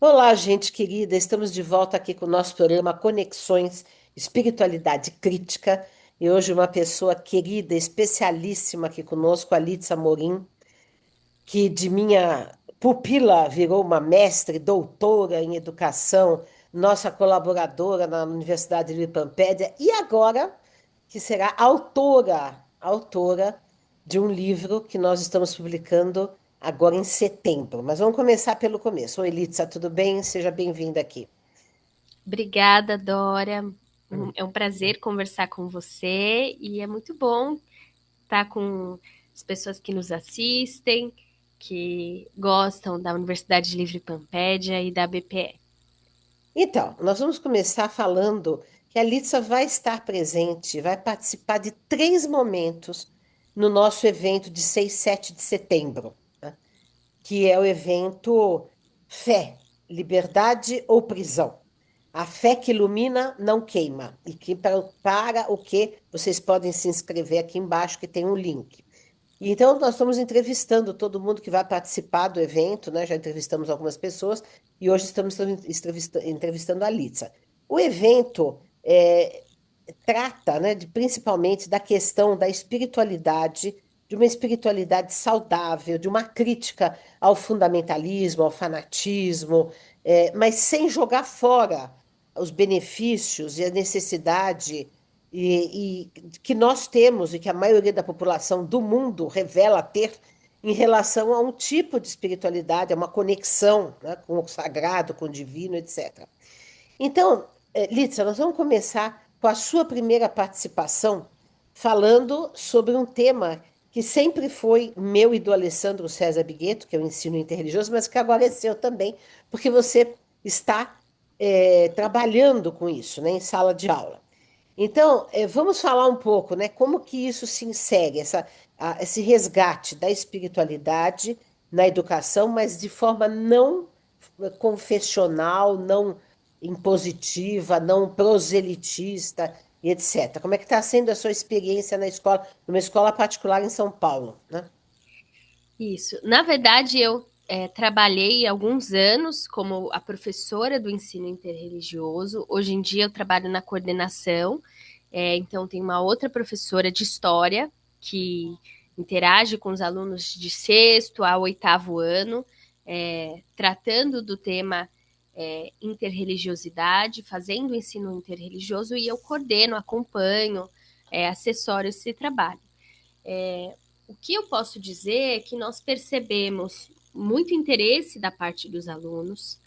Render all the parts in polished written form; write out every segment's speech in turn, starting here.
Olá, gente querida, estamos de volta aqui com o nosso programa Conexões Espiritualidade Crítica. E hoje uma pessoa querida, especialíssima aqui conosco, a Litsa Morim, que de minha pupila virou uma mestre, doutora em educação, nossa colaboradora na Universidade de Pampédia e agora que será autora de um livro que nós estamos publicando agora em setembro. Mas vamos começar pelo começo. Oi, Litsa, tudo bem? Seja bem-vinda aqui. Obrigada, Dora. Hum. É um prazer conversar com você e é muito bom estar com as pessoas que nos assistem, que gostam da Universidade Livre Pampédia e da BPE. Então, nós vamos começar falando que a Litsa vai estar presente, vai participar de três momentos no nosso evento de 6, 7 de setembro, né? Que é o evento Fé, Liberdade ou Prisão. A fé que ilumina não queima. E que para o que vocês podem se inscrever aqui embaixo, que tem um link. E então, nós estamos entrevistando todo mundo que vai participar do evento, né? Já entrevistamos algumas pessoas e hoje estamos entrevistando a Litsa. O evento trata, né, principalmente da questão da espiritualidade, de uma espiritualidade saudável, de uma crítica ao fundamentalismo, ao fanatismo, mas sem jogar fora os benefícios e a necessidade que nós temos e que a maioria da população do mundo revela ter em relação a um tipo de espiritualidade, a uma conexão, né, com o sagrado, com o divino, etc. Então, Litsa, nós vamos começar com a sua primeira participação, falando sobre um tema que sempre foi meu e do Alessandro César Bigueto, que é o ensino interreligioso, mas que agora é seu também, porque você está trabalhando com isso, né, em sala de aula. Então, vamos falar um pouco, né, como que isso se insere, esse resgate da espiritualidade na educação, mas de forma não confessional, não impositiva, não proselitista, e etc. Como é que está sendo a sua experiência na escola, numa escola particular em São Paulo, né? Isso. Na verdade, eu trabalhei alguns anos como a professora do ensino interreligioso. Hoje em dia, eu trabalho na coordenação. Então, tem uma outra professora de história que interage com os alunos de sexto ao oitavo ano, tratando do tema interreligiosidade, fazendo o ensino interreligioso, e eu coordeno, acompanho, assessoro esse trabalho. O que eu posso dizer é que nós percebemos muito interesse da parte dos alunos.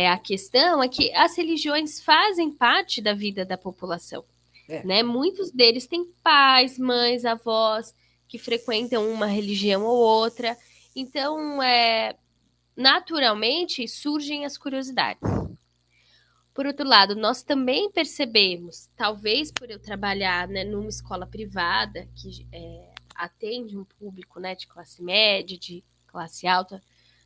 A questão é que as religiões fazem parte da vida da população, É, né? Muitos deles têm pais, mães, avós que frequentam uma religião ou outra. Então, naturalmente surgem as curiosidades. Por outro lado, nós também percebemos, talvez por eu trabalhar, né, numa escola privada que atende um público, né, de classe média, de classe alta,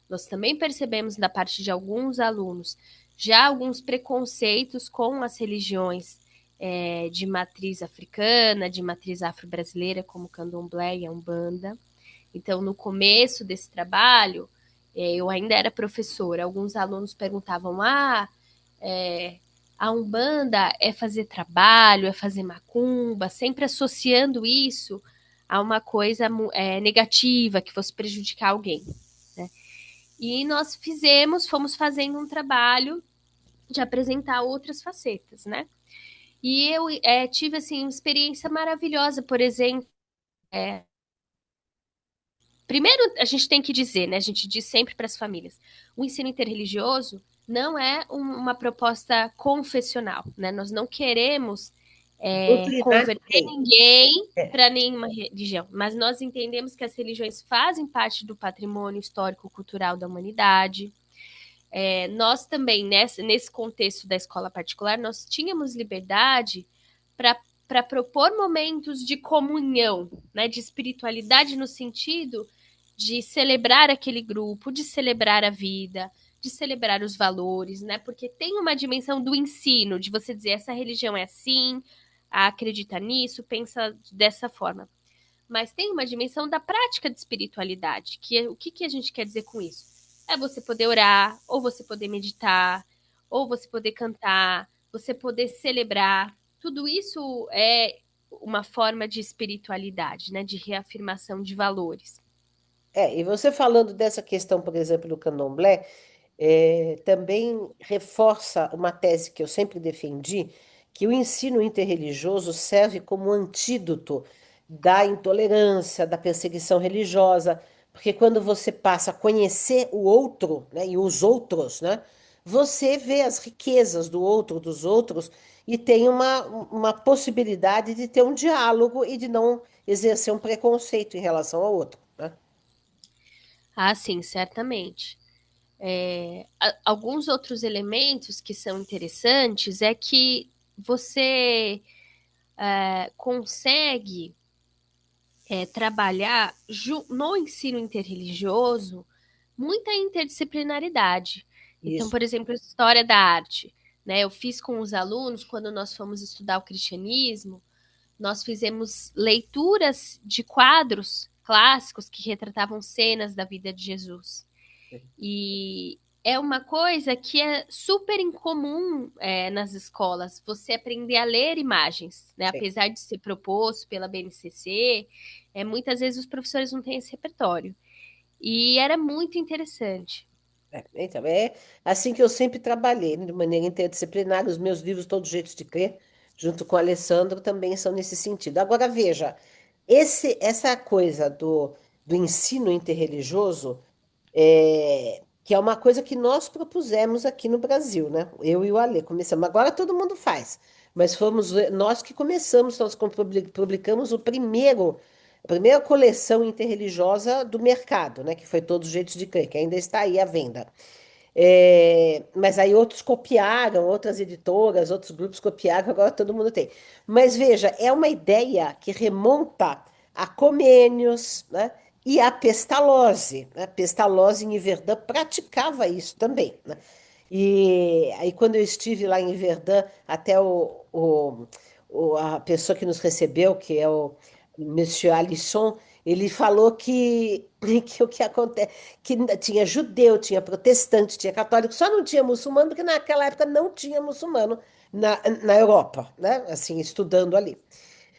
nós também percebemos da parte de alguns alunos já alguns preconceitos com as religiões de matriz africana, de matriz afro-brasileira, como Candomblé e a Umbanda. Então, no começo desse trabalho, eu ainda era professora. Alguns alunos perguntavam: é, a Umbanda é fazer trabalho, é fazer macumba, sempre associando isso a uma coisa negativa, que fosse prejudicar alguém. Né? E nós fomos fazendo um trabalho de apresentar outras facetas, né? E eu tive, assim, uma experiência maravilhosa, por exemplo, primeiro, a gente tem que dizer, né? A gente diz sempre para as famílias: o ensino interreligioso não é uma proposta confessional, né? Nós não queremos doutrinar converter ninguém. ninguém É, para nenhuma religião, mas nós entendemos que as religiões fazem parte do patrimônio histórico-cultural da humanidade. Nós também, nesse contexto da escola particular, nós tínhamos liberdade para propor momentos de comunhão, né, de espiritualidade no sentido de celebrar aquele grupo, de celebrar a vida, de celebrar os valores, né? Porque tem uma dimensão do ensino, de você dizer essa religião é assim, acredita nisso, pensa dessa forma. Mas tem uma dimensão da prática de espiritualidade, o que a gente quer dizer com isso? É você poder orar, ou você poder meditar, ou você poder cantar, você poder celebrar. Tudo isso é uma forma de espiritualidade, né? De reafirmação de valores. E você falando dessa questão, por exemplo, do candomblé, também reforça uma tese que eu sempre defendi, que o ensino interreligioso serve como antídoto da intolerância, da perseguição religiosa, porque quando você passa a conhecer o outro, né, e os outros, né, você vê as riquezas do outro, dos outros, e tem uma possibilidade de ter um diálogo e de não exercer um preconceito em relação ao outro, né? Ah, sim, certamente. Alguns outros elementos que são interessantes é que você consegue trabalhar no ensino interreligioso muita interdisciplinaridade. Então, Isso. por exemplo, história da arte. Né? Eu fiz com os alunos, quando nós fomos estudar o cristianismo, nós fizemos leituras de quadros clássicos que retratavam cenas da vida de Jesus. E é uma coisa que é super incomum nas escolas, você aprender a ler imagens, né? Sim. Apesar de ser proposto pela BNCC, muitas vezes os professores não têm esse repertório. E era muito interessante. Então, é assim que eu sempre trabalhei, né, de maneira interdisciplinar. Os meus livros, Todos os Jeitos de Crer, junto com o Alessandro, também são nesse sentido. Agora, veja, essa coisa do ensino interreligioso, que é uma coisa que nós propusemos aqui no Brasil, né? Eu e o Alê começamos. Agora todo mundo faz, mas fomos nós que começamos, nós publicamos a primeira coleção interreligiosa do mercado, né? Que foi Todos os Jeitos de Crer, que ainda está aí à venda. Mas aí outros copiaram, outras editoras, outros grupos copiaram, agora todo mundo tem. Mas veja, é uma ideia que remonta a Comênios, né? E a Pestalozzi, né? Pestalozzi em Verdun praticava isso também, né? E aí quando eu estive lá em Verdun, até a pessoa que nos recebeu, que é o Monsieur Alisson, ele falou que o que acontece, que tinha judeu, tinha protestante, tinha católico, só não tinha muçulmano, porque naquela época não tinha muçulmano na Europa, né? Assim, estudando ali.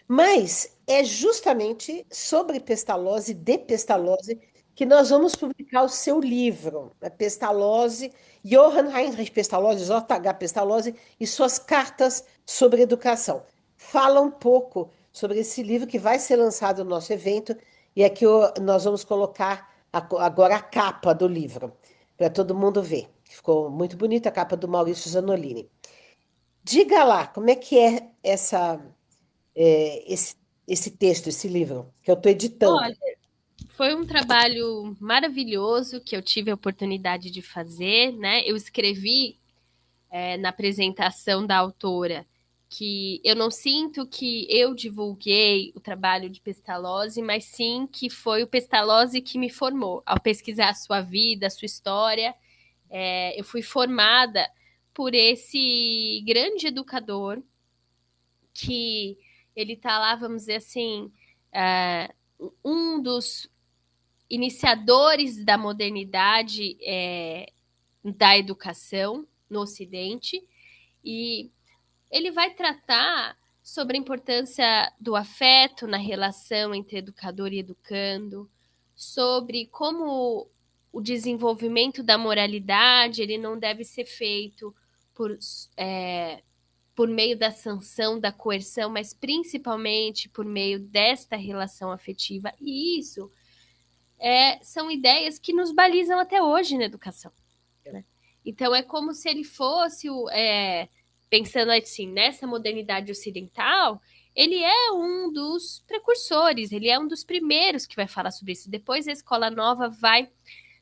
Mas é justamente sobre Pestalozzi, de Pestalozzi, que nós vamos publicar o seu livro, né? Pestalozzi, Johann Heinrich Pestalozzi, J.H. Pestalozzi, e suas cartas sobre educação. Fala um pouco sobre esse livro que vai ser lançado no nosso evento, e aqui nós vamos colocar agora a capa do livro, para todo mundo ver. Ficou muito bonita a capa do Maurício Zanolini. Diga lá, como é que é esse texto, esse livro, que eu estou editando? Olha, foi um trabalho maravilhoso que eu tive a oportunidade de fazer, né? Eu escrevi na apresentação da autora que eu não sinto que eu divulguei o trabalho de Pestalozzi, mas sim que foi o Pestalozzi que me formou. Ao pesquisar a sua vida, a sua história, eu fui formada por esse grande educador que ele está lá, vamos dizer assim, um dos iniciadores da modernidade da educação no Ocidente, e ele vai tratar sobre a importância do afeto na relação entre educador e educando, sobre como o desenvolvimento da moralidade ele não deve ser feito por, por meio da sanção, da coerção, mas principalmente por meio desta relação afetiva. E isso são ideias que nos balizam até hoje na educação. Né? Então é como se ele fosse pensando assim, nessa modernidade ocidental, ele é um dos precursores, ele é um dos primeiros que vai falar sobre isso. Depois a escola nova vai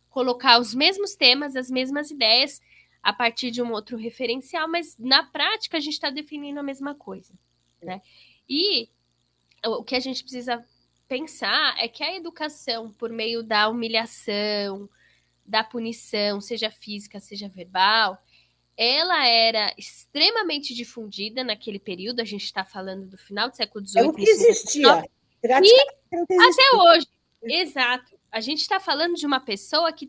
colocar os mesmos temas, as mesmas ideias, a partir de um outro referencial, mas na prática a gente está definindo a mesma coisa. Né? E o que a gente precisa pensar é que a educação, por meio da humilhação, da punição, seja física, seja verbal, ela era extremamente difundida naquele período, a gente está falando do final do século É o XVIII, que início do século XIX, existia, e praticamente não até existia. hoje. Exato. a gente está falando de uma pessoa que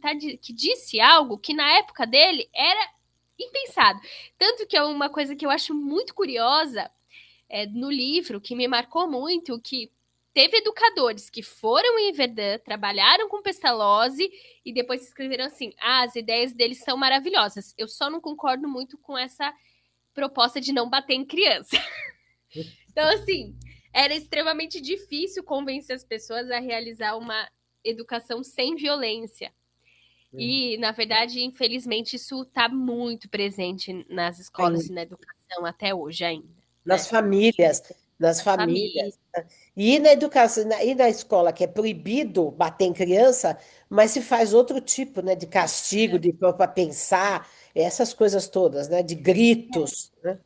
disse algo que na época dele era impensado. Tanto que é uma coisa que eu acho muito curiosa no livro, que me marcou muito, que teve educadores que foram em Verdun, trabalharam com Pestalozzi e depois escreveram assim: as ideias deles são maravilhosas. Eu só não concordo muito com essa proposta de não bater em criança. Então, assim, era extremamente difícil convencer as pessoas a realizar uma educação sem violência. E, na verdade, infelizmente, isso está muito presente nas escolas e Ainda. na educação até hoje ainda, Nas né? A gente famílias, nas nas famílias. famílias. E na educação, e na escola, que é proibido bater em criança, mas se faz outro tipo, né, de castigo, de para pensar, essas coisas todas, né, de gritos, né?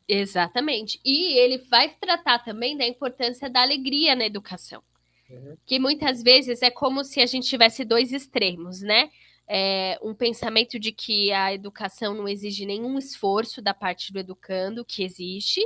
Exatamente. E ele vai tratar também da importância da alegria na educação. Uhum. Que muitas vezes é como se a gente tivesse dois extremos, né? Um pensamento de que a educação não exige nenhum esforço da parte do educando, que existe,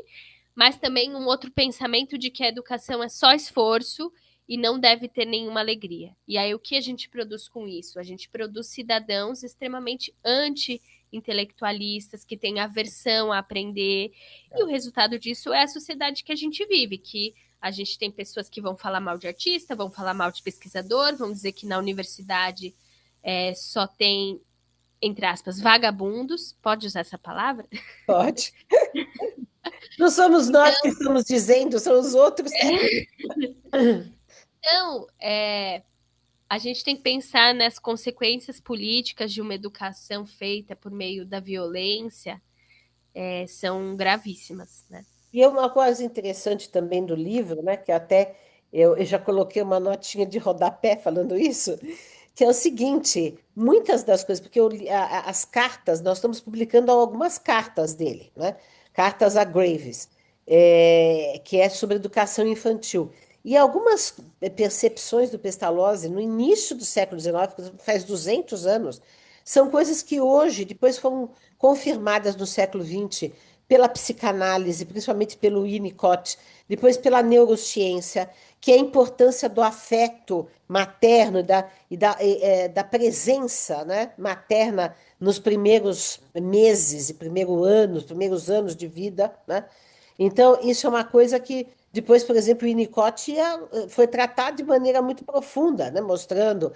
mas também um outro pensamento de que a educação é só esforço e não deve ter nenhuma alegria. E aí o que a gente produz com isso? A gente produz cidadãos extremamente anti-intelectualistas, que têm aversão a aprender, e o resultado disso é a sociedade que a gente vive, que a gente tem pessoas que vão falar mal de artista, vão falar mal de pesquisador, vão dizer que na universidade só tem, entre aspas, vagabundos. Pode usar essa palavra? Pode. Não somos nós que Então, estamos dizendo, são os outros que dizem. então a gente tem que pensar nas consequências políticas de uma educação feita por meio da violência, são gravíssimas, né? E é uma coisa interessante também do livro, né, que até eu já coloquei uma notinha de rodapé falando isso, que é o seguinte, muitas das coisas, porque as cartas, nós estamos publicando algumas cartas dele, né? Cartas a Graves, que é sobre educação infantil. E algumas percepções do Pestalozzi no início do século XIX, faz 200 anos, são coisas que hoje, depois foram confirmadas no século XX pela psicanálise, principalmente pelo Winnicott, depois pela neurociência, que é a importância do afeto materno da presença, né, materna nos primeiros meses e primeiros anos de vida, né? Então, isso é uma coisa que depois, por exemplo, o Winnicott foi tratado de maneira muito profunda, né? Mostrando,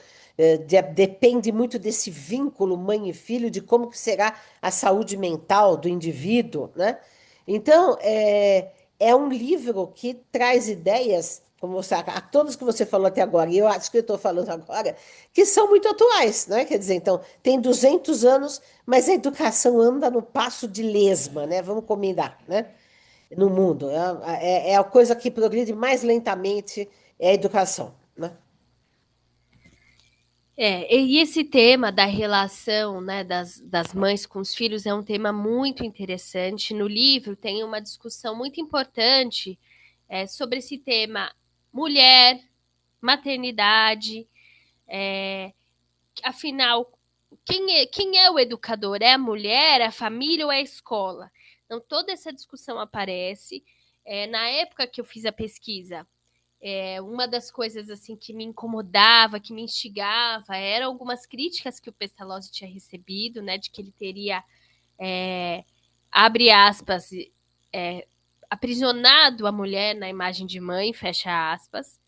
depende muito desse vínculo mãe e filho, de como que será a saúde mental do indivíduo, né? Então, é um livro que traz ideias, como você, a todas que você falou até agora, e eu acho que eu estou falando agora, que são muito atuais, né? Quer dizer, então, tem 200 anos, mas a educação anda no passo de lesma, né? Vamos combinar, né? No mundo. É a coisa que progride mais lentamente é a educação, né? E esse tema da relação, né, das mães com os filhos é um tema muito interessante. No livro tem uma discussão muito importante sobre esse tema mulher, maternidade, afinal, quem é o educador? É a mulher, é a família ou é a escola? Então, toda essa discussão aparece. Na época que eu fiz a pesquisa, uma das coisas assim que me incomodava, que me instigava, eram algumas críticas que o Pestalozzi tinha recebido, né, de que ele teria, abre aspas, aprisionado a mulher na imagem de mãe, fecha aspas.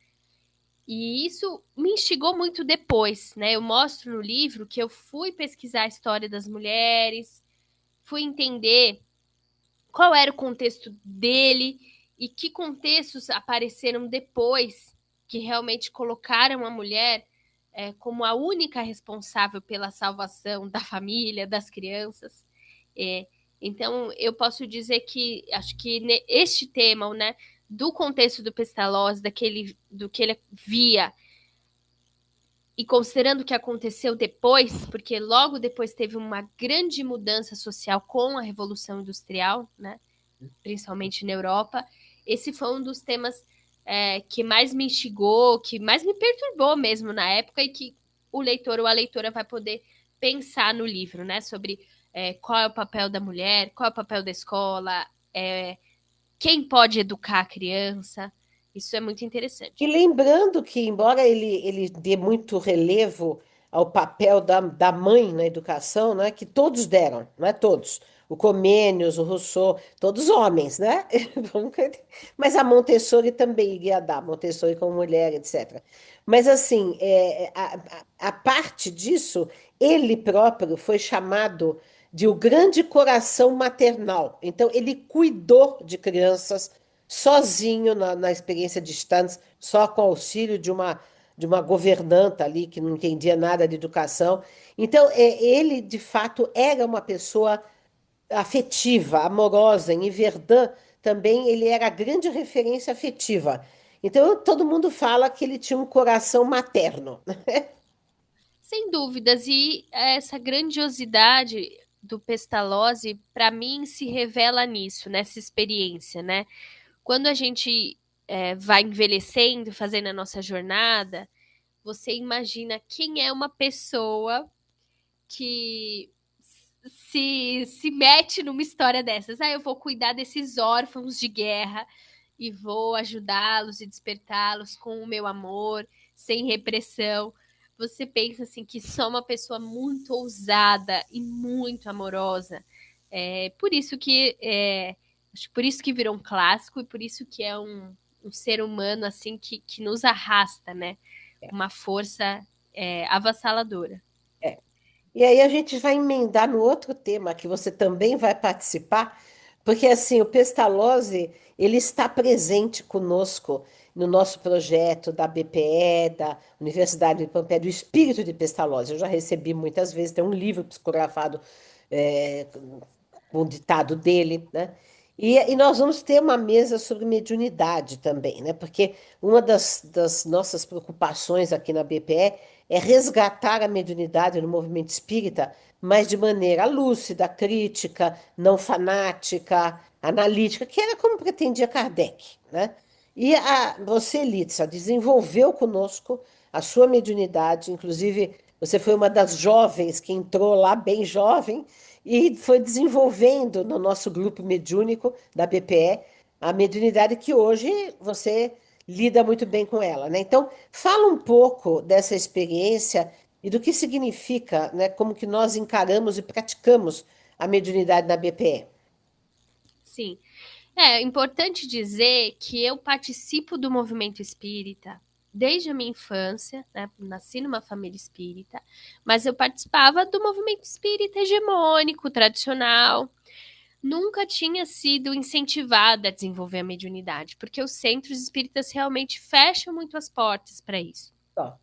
E isso me instigou muito depois, né? Eu mostro no livro que eu fui pesquisar a história das mulheres, fui entender qual era o contexto dele e que contextos apareceram depois que realmente colocaram a mulher como a única responsável pela salvação da família, das crianças. É, então, eu posso dizer que acho que este tema, né, do contexto do Pestalozzi, do que ele via e considerando o que aconteceu depois, porque logo depois teve uma grande mudança social com a Revolução Industrial, né? Principalmente na Europa, esse foi um dos temas que mais me instigou, que mais me perturbou mesmo na época e que o leitor ou a leitora vai poder pensar no livro, né? Sobre qual é o papel da mulher, qual é o papel da escola, quem pode educar a criança. Isso é muito E interessante. lembrando que, embora ele dê muito relevo ao papel da mãe na educação, né, que todos deram, não é todos, o Comênios, o Rousseau, todos homens, né? Mas a Montessori também iria dar, Montessori como mulher, etc. Mas, assim, a parte disso, ele próprio foi chamado de o grande coração maternal. Então, ele cuidou de crianças sozinho na experiência de Stantz, só com auxílio de uma governanta ali que não entendia nada de educação. Então, ele, de fato, era uma pessoa afetiva, amorosa. Em Verdun também ele era a grande referência afetiva. Então, todo mundo fala que ele tinha um coração materno. Sem dúvidas, e essa grandiosidade do Pestalozzi, para mim, se revela nisso, nessa experiência, né? Quando a gente vai envelhecendo, fazendo a nossa jornada, você imagina quem é uma pessoa que se mete numa história dessas. Ah, eu vou cuidar desses órfãos de guerra e vou ajudá-los e despertá-los com o meu amor, sem repressão. Você pensa assim que só uma pessoa muito ousada e muito amorosa. Acho por isso que virou um clássico e por isso que é um ser humano assim que nos arrasta, né? Uma força avassaladora. É. E aí a gente vai emendar no outro tema que você também vai participar, porque assim, o Pestalozzi, ele está presente conosco no nosso projeto da BPE, da Universidade de Pompeia, do Espírito de Pestalozzi. Eu já recebi muitas vezes, tem um livro psicografado é, com o ditado dele, né? E nós vamos ter uma mesa sobre mediunidade também, né? Porque uma das nossas preocupações aqui na BPE é resgatar a mediunidade no movimento espírita, mas de maneira lúcida, crítica, não fanática, analítica, que era como pretendia Kardec, né? E você, Litsa, desenvolveu conosco a sua mediunidade, inclusive você foi uma das jovens que entrou lá, bem jovem, e foi desenvolvendo no nosso grupo mediúnico da BPE a mediunidade que hoje você lida muito bem com ela, né? Então, fala um pouco dessa experiência e do que significa, né, como que nós encaramos e praticamos a mediunidade na BPE. Sim. É importante dizer que eu participo do movimento espírita desde a minha infância, né? Nasci numa família espírita, mas eu participava do movimento espírita hegemônico, tradicional. Nunca tinha sido incentivada a desenvolver a mediunidade, porque os centros espíritas realmente fecham muito as portas para isso. Ó,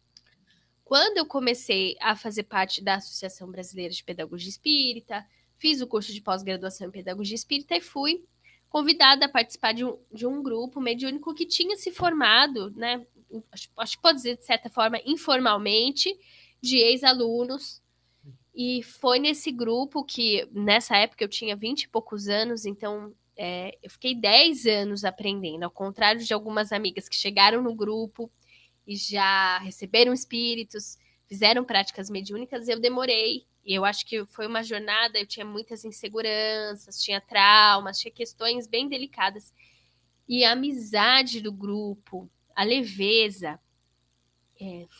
Quando eu comecei a fazer parte da Associação Brasileira de Pedagogia Espírita, fiz o curso de pós-graduação em Pedagogia Espírita e fui convidada a participar de um grupo mediúnico que tinha se formado, né? Acho que pode dizer, de certa forma, informalmente, de ex-alunos. E foi nesse grupo que, nessa época, eu tinha 20 e poucos anos, então eu fiquei 10 anos aprendendo, ao contrário de algumas amigas que chegaram no grupo e já receberam espíritos, fizeram práticas mediúnicas, eu demorei. E eu acho que foi uma jornada, eu tinha muitas inseguranças, tinha traumas, tinha questões bem delicadas. E a amizade do grupo, a leveza,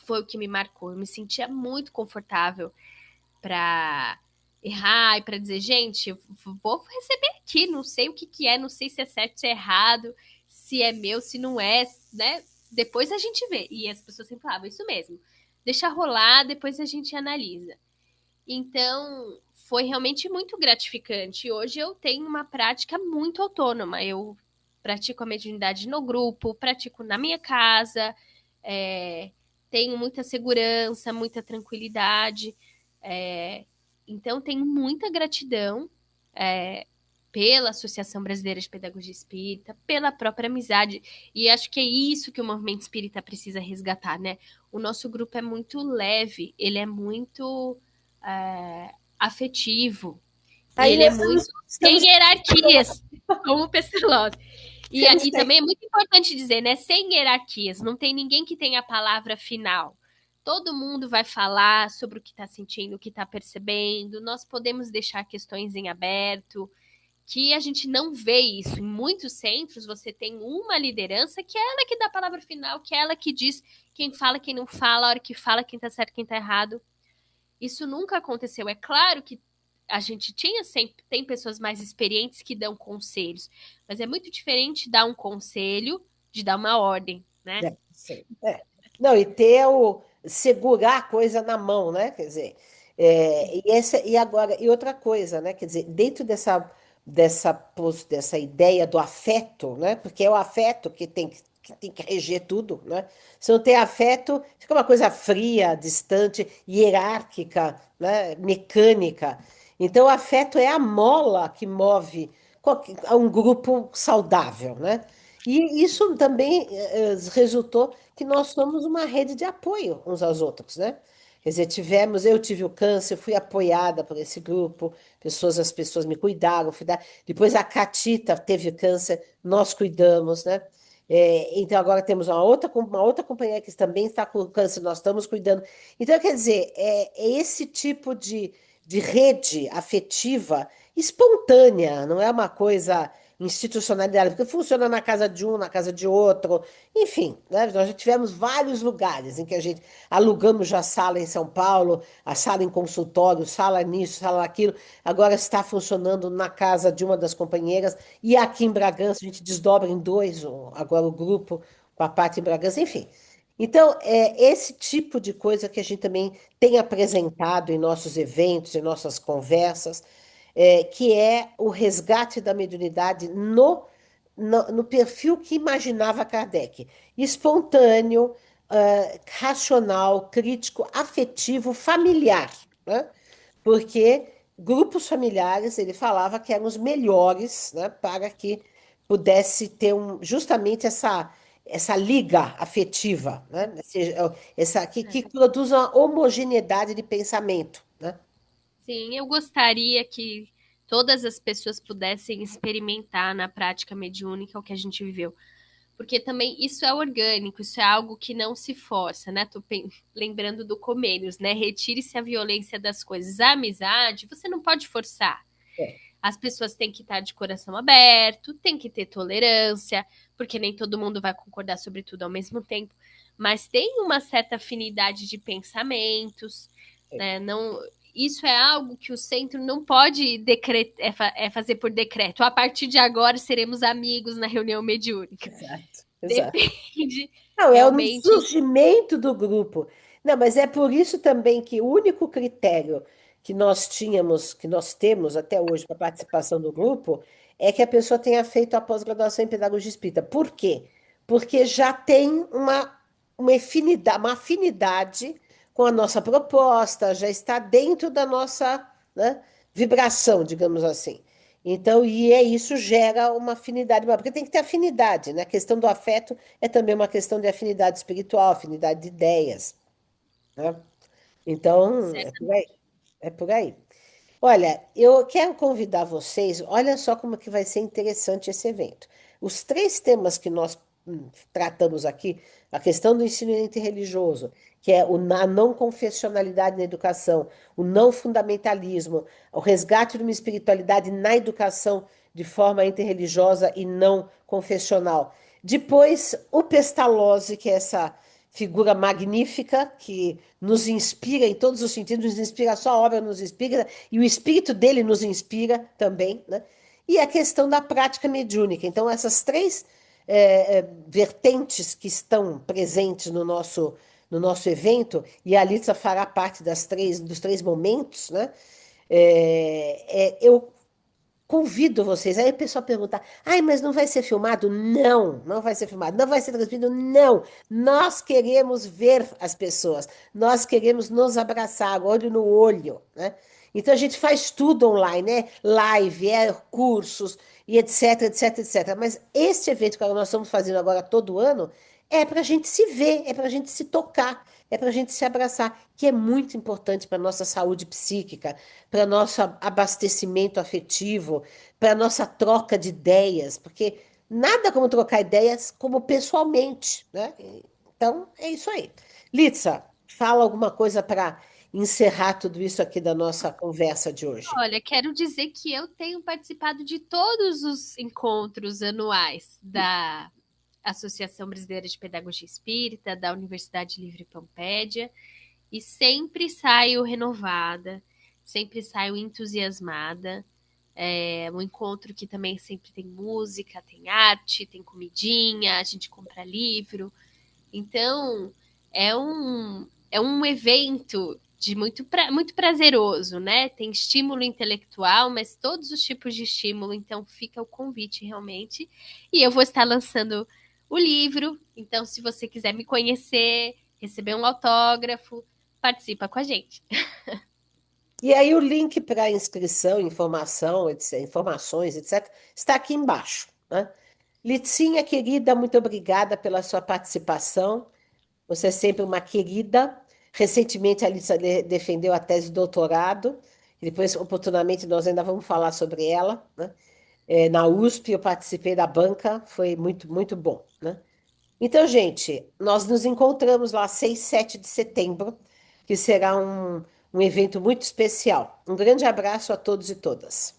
foi o que me marcou. Eu me sentia muito confortável para errar e para dizer, gente, eu vou receber aqui, não sei o que que é, não sei se é certo, se é errado, se é meu, se não é, né? Depois a gente vê. E as pessoas sempre falavam isso mesmo. Deixa rolar, depois a gente analisa. Então, foi realmente muito gratificante. Hoje eu tenho uma prática muito autônoma. Eu pratico a mediunidade no grupo, pratico na minha casa, é, tenho muita segurança, muita tranquilidade. É, então, tenho muita gratidão pela Associação Brasileira de Pedagogia Espírita, pela própria amizade. E acho que é isso que o movimento espírita precisa resgatar, né? O nosso grupo é muito leve, ele é muito afetivo. E aí ele é nós muito estamos sem hierarquias, como o Pestalozzi. E temos também é muito importante dizer, né? Sem hierarquias. Não tem ninguém que tenha a palavra final. Todo mundo vai falar sobre o que está sentindo, o que está percebendo. Nós podemos deixar questões em aberto. que a gente não vê isso. Em muitos centros, você tem uma liderança que é ela que dá a palavra final, que é ela que diz quem fala, quem não fala, a hora que fala, quem tá certo, quem tá errado. Isso nunca aconteceu. É claro que a gente tinha sempre, tem pessoas mais experientes que dão conselhos, mas é muito diferente dar um conselho de dar uma ordem, né? Sim. Não, e ter segurar a coisa na mão, né? Quer dizer, e agora, e outra coisa, né? Quer dizer, dentro dessa ideia do afeto, né? Porque é o afeto que tem que reger tudo, né? Se não tem afeto, fica uma coisa fria, distante, hierárquica, né? Mecânica. Então, o afeto é a mola que move um grupo saudável, né? E isso também resultou que nós somos uma rede de apoio uns aos outros, né? Quer dizer, eu tive o câncer, fui apoiada por esse grupo, as pessoas me cuidaram, depois a Catita teve câncer, nós cuidamos, né? Então agora temos uma outra companheira que também está com câncer, nós estamos cuidando. Então, quer dizer, é esse tipo de rede afetiva espontânea, não é uma coisa institucionalizada, porque funciona na casa de um, na casa de outro, enfim, né? Nós já tivemos vários lugares em que a gente alugamos já sala em São Paulo, a sala em consultório, sala nisso, sala naquilo, agora está funcionando na casa de uma das companheiras, e aqui em Bragança a gente desdobra em dois, agora o grupo com a parte em Bragança, enfim. Então, é esse tipo de coisa que a gente também tem apresentado em nossos eventos, em nossas conversas, que é o resgate da mediunidade no perfil que imaginava Kardec. Espontâneo, racional, crítico, afetivo, familiar, né? Porque grupos familiares, ele falava que eram os melhores, né, para que pudesse ter justamente essa liga afetiva, né? Que produz uma homogeneidade de pensamento, né? Sim, eu gostaria que todas as pessoas pudessem experimentar na prática mediúnica o que a gente viveu. Porque também isso é orgânico, isso é algo que não se força, né? Lembrando do Comênios, né? Retire-se a violência das coisas. A amizade, você não pode forçar. É. As pessoas têm que estar de coração aberto, tem que ter tolerância, porque nem todo mundo vai concordar sobre tudo ao mesmo tempo. Mas tem uma certa afinidade de pensamentos, né? Não, isso é algo que o centro não pode fazer por decreto. A partir de agora seremos amigos na reunião mediúnica. Exato, exato. Depende Não, é o realmente. surgimento do grupo. Não, mas é por isso também que o único critério que nós temos até hoje para participação do grupo, é que a pessoa tenha feito a pós-graduação em pedagogia espírita. Por quê? Porque já tem uma afinidade com a nossa proposta, já está dentro da nossa, né, vibração, digamos assim. Então, isso gera uma afinidade maior, porque tem que ter afinidade, né? A questão do afeto é também uma questão de afinidade espiritual, afinidade de ideias, né? Então, é por aí. É por aí. Olha, eu quero convidar vocês, olha só como que vai ser interessante esse evento. Os três temas que nós tratamos aqui, a questão do ensino interreligioso, que é a não confessionalidade na educação, o não fundamentalismo, o resgate de uma espiritualidade na educação de forma interreligiosa e não confessional. Depois, o Pestalozzi, que é essa figura magnífica que nos inspira em todos os sentidos, nos inspira, a sua obra nos inspira, e o espírito dele nos inspira também, né? E a questão da prática mediúnica. Então, essas três vertentes que estão presentes no nosso evento, e a Alitza fará parte dos três momentos, né? Eu convido vocês. Aí o pessoal pergunta: ai, mas não vai ser filmado? Não, não vai ser filmado. Não vai ser transmitido? Não. Nós queremos ver as pessoas. Nós queremos nos abraçar, olho no olho, né? Então a gente faz tudo online, né? Live, cursos e etc, etc, etc. Mas este evento que nós estamos fazendo agora todo ano é para a gente se ver, é para a gente se tocar, é para a gente se abraçar, que é muito importante para a nossa saúde psíquica, para nosso abastecimento afetivo, para nossa troca de ideias, porque nada como trocar ideias como pessoalmente, né? Então, é isso aí. Litsa, fala alguma coisa para encerrar tudo isso aqui da nossa conversa de hoje? Olha, quero dizer que eu tenho participado de todos os encontros anuais da Associação Brasileira de Pedagogia Espírita, da Universidade Livre Pampédia, e sempre saio renovada, sempre saio entusiasmada. É um encontro que também sempre tem música, tem arte, tem comidinha, a gente compra livro. Então, é um evento de muito prazeroso, né? Tem estímulo intelectual, mas todos os tipos de estímulo, então fica o convite realmente. E eu vou estar lançando o livro, então se você quiser me conhecer, receber um autógrafo, participa com a gente. E aí o link para inscrição, informação, etc, informações, etc., está aqui embaixo, né? Litzinha, querida, muito obrigada pela sua participação. Você é sempre uma querida. Recentemente, a Litsa defendeu a tese de doutorado. E depois, oportunamente, nós ainda vamos falar sobre ela, né? Na USP, eu participei da banca, foi muito, muito bom, né? Então, gente, nós nos encontramos lá 6, 7 de setembro, que será um evento muito especial. Um grande abraço a todos e todas.